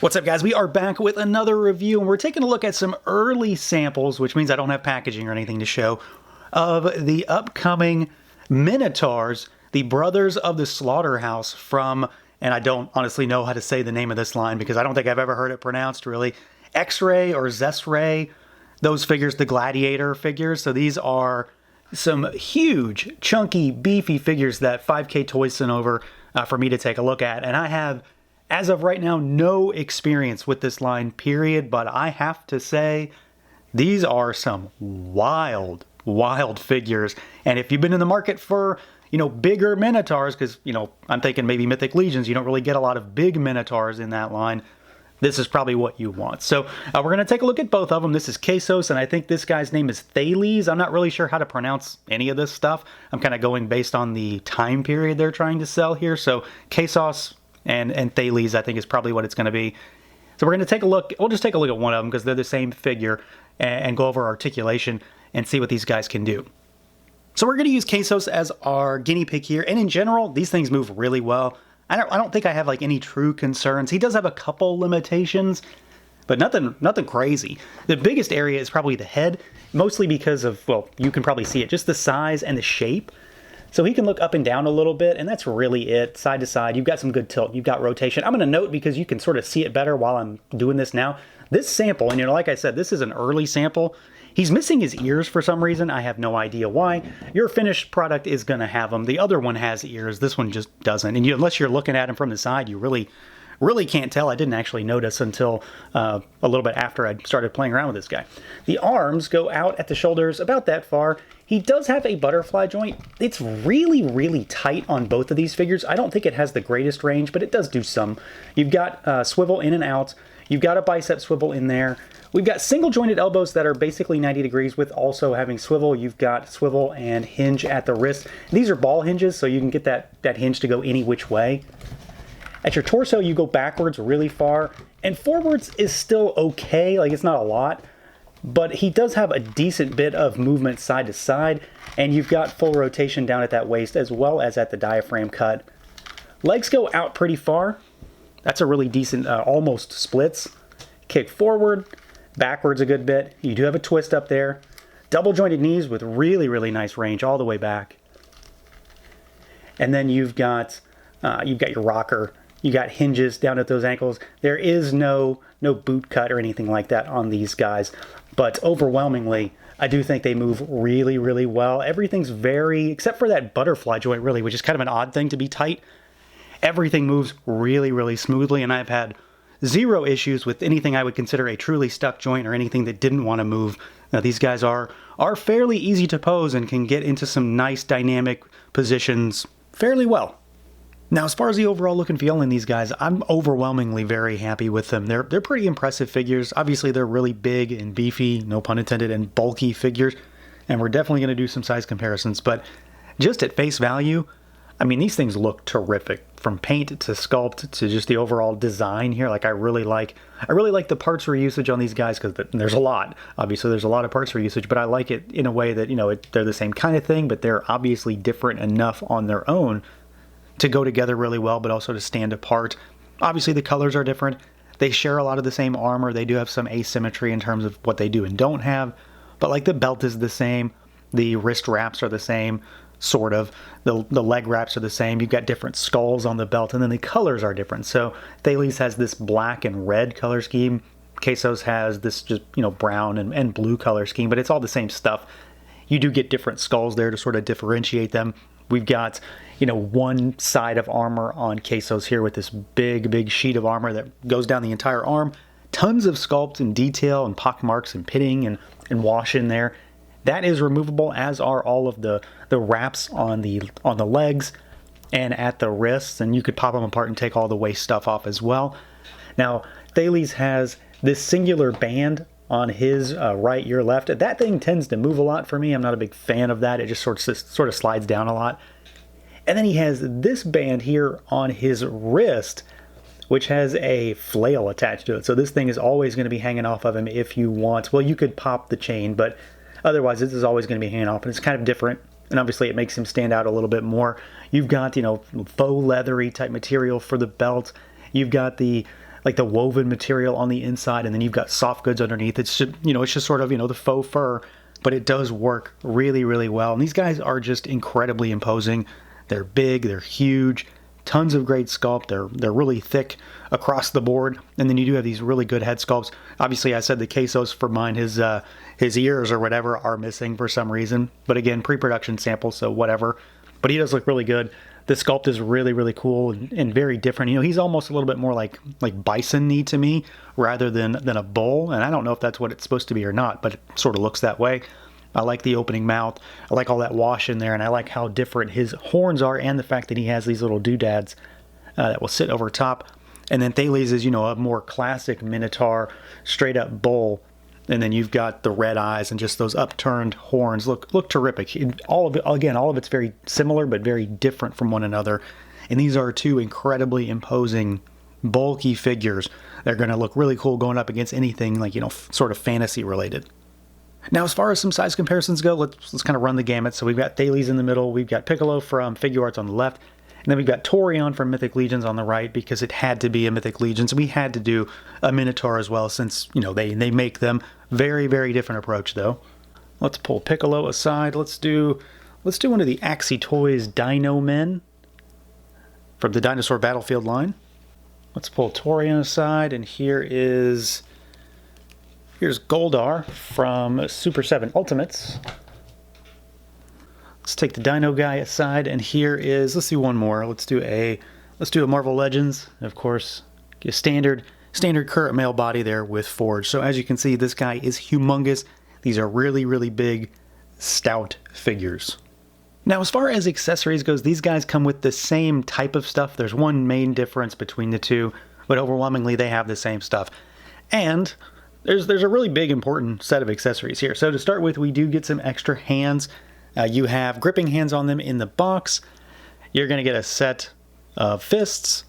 What's up, guys? We are back with another review, and we're taking a look at some early samples, which means I don't have packaging or anything to show, of the upcoming Minotaurs, the brothers of the Slaughterhouse from, and I don't honestly know how to say the name of this line because I don't think I've ever heard it pronounced really, Xesray or Xesray, those figures, the gladiator figures. So these are some huge, chunky, beefy figures that 5K Toys sent over for me to take a look at, and I have, as of right now, no experience with this line, period, but I have to say, these are some wild, wild figures. And if you've been in the market for, bigger Minotaurs, because, I'm thinking maybe Mythic Legions, you don't really get a lot of big Minotaurs in that line, this is probably what you want. So we're going to take a look at both of them. This is KASOS, and I think this guy's name is Thales. I'm not really sure how to pronounce any of this stuff. I'm kind of going based on the time period they're trying to sell here. So KASOS and Thales, I think, is probably what it's going to be. So we're going to take a look. We'll just take a look at one of them because they're the same figure and go over articulation and see what these guys can do. So we're going to use KASOS as our guinea pig here. And in general, these things move really well. I don't think I have like any true concerns. He does have a couple limitations, but nothing crazy. The biggest area is probably the head, mostly because of, well, you can probably see it, just the size and the shape. So he can look up and down a little bit, and that's really it. Side to side, you've got some good tilt, you've got rotation. I'm going to note, because you can sort of see it better while I'm doing this now, this sample, and like I said, this is an early sample. He's missing his ears for some reason. I have no idea why. Your finished product is going to have them. The other one has ears. This one just doesn't. And unless you're looking at him from the side, you really can't tell. I didn't actually notice until a little bit after I started playing around with this guy. The arms go out at the shoulders about that far. He does have a butterfly joint. It's really, really tight on both of these figures. I don't think it has the greatest range, but it does do some. You've got swivel in and out. You've got a bicep swivel in there. We've got single jointed elbows that are basically 90 degrees with also having swivel. You've got swivel and hinge at the wrist. These are ball hinges, so you can get that hinge to go any which way. At your torso, you go backwards really far, and forwards is still okay. Like, it's not a lot, but he does have a decent bit of movement side to side, and you've got full rotation down at that waist as well as at the diaphragm cut. Legs go out pretty far. That's a really decent, almost splits. Kick forward, backwards a good bit. You do have a twist up there. Double jointed knees with really, really nice range all the way back. And then you've got your rocker. You got hinges down at those ankles. There is no boot cut or anything like that on these guys. But overwhelmingly, I do think they move really, really well. Everything's very, except for that butterfly joint really, which is kind of an odd thing to be tight. Everything moves really, really smoothly, and I've had zero issues with anything I would consider a truly stuck joint or anything that didn't want to move. Now, these guys are fairly easy to pose and can get into some nice dynamic positions fairly well. Now, as far as the overall look and feel in these guys, I'm overwhelmingly very happy with them. They're pretty impressive figures. Obviously, they're really big and beefy, no pun intended, and bulky figures, and we're definitely going to do some size comparisons, but just at face value, I mean, these things look terrific, from paint to sculpt to just the overall design here. Like, I really like the parts reusage on these guys, because there's a lot. Obviously, there's a lot of parts reusage, but I like it in a way that, they're the same kind of thing, but they're obviously different enough on their own to go together really well, but also to stand apart. Obviously, the colors are different. They share a lot of the same armor. They do have some asymmetry in terms of what they do and don't have, but like the belt is the same. The wrist wraps are the same. Sort of. The leg wraps are the same. You've got different skulls on the belt, and then the colors are different. So Thales has this black and red color scheme. KASOS has this just, brown and blue color scheme, but it's all the same stuff. You do get different skulls there to sort of differentiate them. We've got, one side of armor on KASOS here with this big sheet of armor that goes down the entire arm. Tons of sculpt and detail and pock marks and pitting and wash in there. That is removable, as are all of the wraps on the legs and at the wrists, and you could pop them apart and take all the waist stuff off as well. Now, Thales has this singular band on his right ear left. That thing tends to move a lot for me. I'm not a big fan of that. It just sort of slides down a lot. And then he has this band here on his wrist, which has a flail attached to it. So this thing is always going to be hanging off of him if you want. Well, you could pop the chain, but otherwise this is always going to be hanging off, and it's kind of different. And obviously it makes him stand out a little bit more. You've got, faux leathery type material for the belt. You've got the like the woven material on the inside, and then you've got soft goods underneath. It's just, it's just sort of, the faux fur, but it does work really, really well. And these guys are just incredibly imposing. They're big, they're huge, tons of great sculpt. They're really thick across the board. And then you do have these really good head sculpts. Obviously, I said the KASOS for mine, his ears or whatever are missing for some reason. But again, pre-production sample, so whatever. But he does look really good. The sculpt is really, really cool and very different. He's almost a little bit more like bison-y to me rather than a bull. And I don't know if that's what it's supposed to be or not, but it sort of looks that way. I like the opening mouth. I like all that wash in there, and I like how different his horns are and the fact that he has these little doodads that will sit over top. And then Thales is, a more classic Minotaur, straight-up bull. And then you've got the red eyes and just those upturned horns look terrific. All of it's very similar but very different from one another. And these are two incredibly imposing, bulky figures. They're going to look really cool going up against anything like, sort of fantasy related. Now, as far as some size comparisons go, let's kind of run the gamut. So we've got Thales in the middle, we've got Piccolo from Figure Arts on the left, and then we've got Torion from Mythic Legions on the right, because it had to be a Mythic Legions. We had to do a Minotaur as well, since, they make them. Very, very different approach, though. Let's pull Piccolo aside. Let's do one of the Axie Toys Dino Men from the Dinosaur Battlefield line. Let's pull Torion aside, and here's Goldar from Super 7 Ultimates. Let's take the Dino guy aside, and let's do one more. Let's do a Marvel Legends, of course, a standard current male body there with Forge. So as you can see, this guy is humongous. These are really, really big, stout figures. Now, as far as accessories goes, these guys come with the same type of stuff. There's one main difference between the two, but overwhelmingly they have the same stuff. And there's a really big, important set of accessories here. So to start with, we do get some extra hands. You have gripping hands on them in the box. You're going to get a set of fists,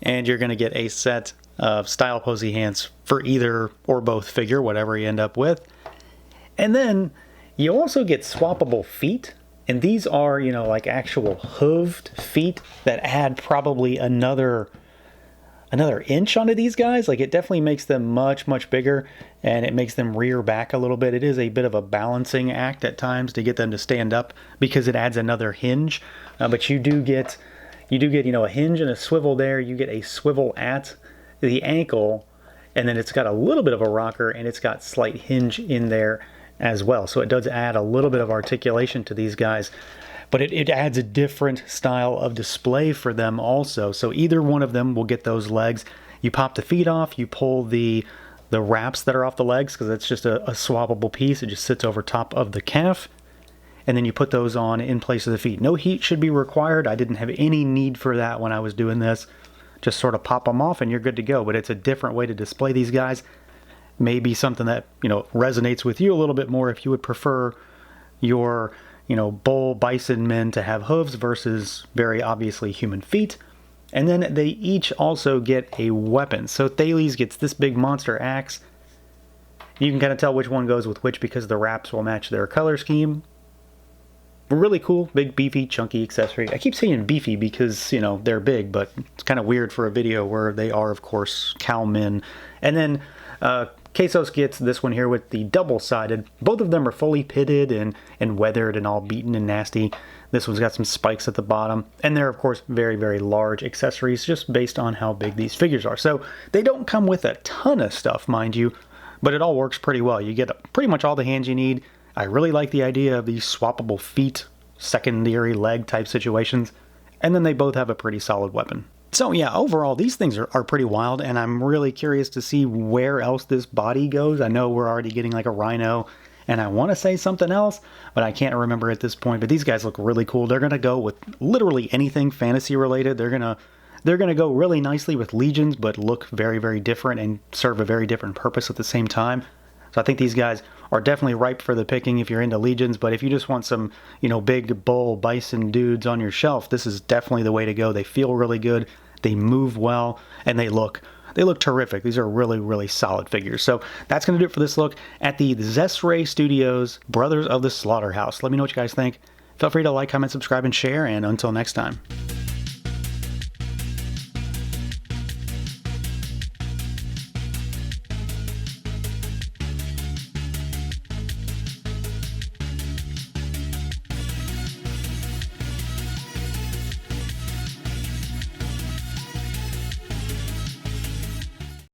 and you're going to get a set of style posy hands for either or both figure, whatever you end up with. And then you also get swappable feet, and these are, like actual hooved feet that add probably another inch onto these guys. Like, it definitely makes them much, much bigger, and it makes them rear back a little bit. It is a bit of a balancing act at times to get them to stand up, because it adds another hinge. But you do get a hinge and a swivel there. You get a swivel at the ankle, and then it's got a little bit of a rocker, and it's got slight hinge in there as well. So it does add a little bit of articulation to these guys, but it adds a different style of display for them also. So either one of them will get those legs. You pop the feet off, you pull the wraps that are off the legs, because it's just a swappable piece. It just sits over top of the calf, and then you put those on in place of the feet. No heat should be required. I didn't have any need for that when I was doing this. Just sort of pop them off and you're good to go. But it's a different way to display these guys. Maybe something that, resonates with you a little bit more if you would prefer your, bull bison men to have hooves versus very obviously human feet. And then they each also get a weapon. So Thales gets this big monster axe. You can kind of tell which one goes with which because the wraps will match their color scheme. Really cool, big, beefy, chunky accessory. I keep saying beefy because, they're big, but it's kind of weird for a video where they are, of course, cowmen. And then KASOS gets this one here with the double-sided. Both of them are fully pitted and weathered and all beaten and nasty. This one's got some spikes at the bottom. And they're, of course, very, very large accessories just based on how big these figures are. So they don't come with a ton of stuff, mind you, but it all works pretty well. You get pretty much all the hands you need. I really like the idea of these swappable feet, secondary leg type situations, and then they both have a pretty solid weapon. So yeah, overall, these things are pretty wild, and I'm really curious to see where else this body goes. I know we're already getting like a rhino, and I want to say something else, but I can't remember at this point. But these guys look really cool. They're going to go with literally anything fantasy related. They're going to go really nicely with legions, but look very, very different and serve a very different purpose at the same time. So I think these guys are definitely ripe for the picking if you're into legions, but if you just want some, big bull bison dudes on your shelf, this is definitely the way to go. They feel really good, they move well, and they look terrific. These are really, really solid figures. So that's going to do it for this look at the Xesray Studios Brothers of the Slaughterhouse. Let me know what you guys think. Feel free to like, comment, subscribe, and share, and until next time.